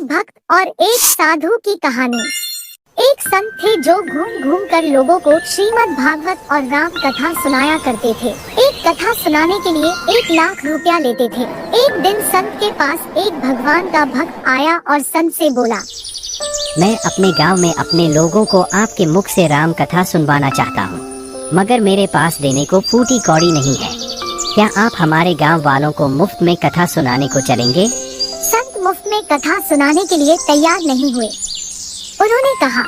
भक्त और एक साधु की कहानी। एक संत थे जो घूम घूम कर लोगों को श्रीमद् भागवत और राम कथा सुनाया करते थे। एक कथा सुनाने के लिए 1 लाख रुपया लेते थे। एक दिन संत के पास एक भगवान का भक्त आया और संत से बोला, मैं अपने गांव में अपने लोगों को आपके मुख से राम कथा सुनवाना चाहता हूँ, मगर मेरे पास देने को फूटी कौड़ी नहीं है। क्या आप हमारे गांव वालों को मुफ्त में कथा सुनाने को चलेंगे? संत मुफ्त में कथा सुनाने के लिए तैयार नहीं हुए। उन्होंने कहा,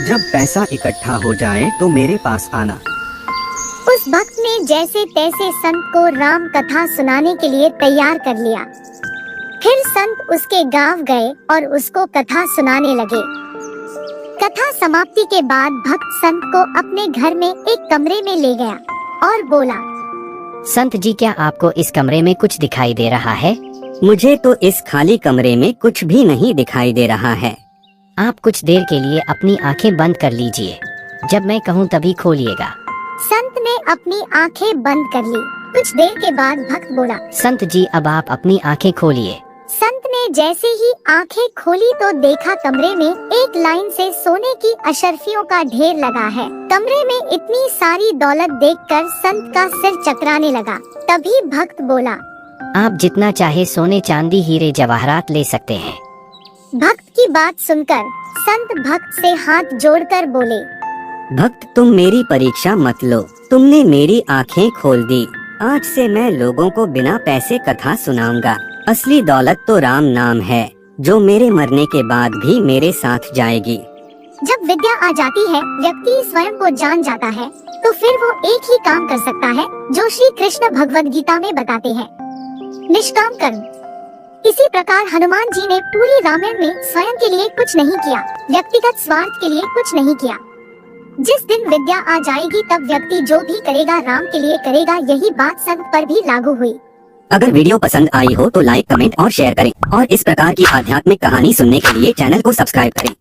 जब पैसा इकट्ठा हो जाए तो मेरे पास आना। उस भक्त ने जैसे तैसे संत को राम कथा सुनाने के लिए तैयार कर लिया। फिर संत उसके गांव गए और उसको कथा सुनाने लगे। कथा समाप्ति के बाद भक्त संत को अपने घर में एक कमरे में ले गया और बोला, संत जी, क्या आपको इस कमरे में कुछ दिखाई दे रहा है? मुझे तो इस खाली कमरे में कुछ भी नहीं दिखाई दे रहा है। आप कुछ देर के लिए अपनी आंखें बंद कर लीजिए, जब मैं कहूँ तभी खोलिएगा। संत ने अपनी आंखें बंद कर ली। कुछ देर के बाद भक्त बोला, संत जी, अब आप अपनी आंखें खोलिए। संत ने जैसे ही आंखें खोली तो देखा कमरे में एक लाइन से सोने की अशर्फियों का ढेर लगा है। कमरे में इतनी सारी दौलत देखकर संत का सिर चकराने लगा। तभी भक्त बोला, आप जितना चाहे सोने चांदी हीरे जवाहरात ले सकते हैं। भक्त की बात सुनकर संत भक्त से हाथ जोड़कर बोले, भक्त, तुम मेरी परीक्षा मत लो। तुमने मेरी आंखें खोल दी। आज से मैं लोगों को बिना पैसे कथा सुनाऊंगा। असली दौलत तो राम नाम है, जो मेरे मरने के बाद भी मेरे साथ जाएगी। जब विद्या आ जाती है, व्यक्ति स्वयं को जान जाता है, तो फिर वो एक ही काम कर सकता है जो श्री कृष्ण भगवद गीता में बताते हैं, निष्काम कर्म। इसी प्रकार हनुमान जी ने पूरी रामायण में स्वयं के लिए कुछ नहीं किया, व्यक्तिगत स्वार्थ के लिए कुछ नहीं किया। जिस दिन विद्या आ जाएगी तब व्यक्ति जो भी करेगा राम के लिए करेगा। यही बात संत पर भी लागू हुई। अगर वीडियो पसंद आई हो तो लाइक, कमेंट और शेयर करें, और इस प्रकार की आध्यात्मिक कहानी सुनने के लिए चैनल को सब्सक्राइब करें।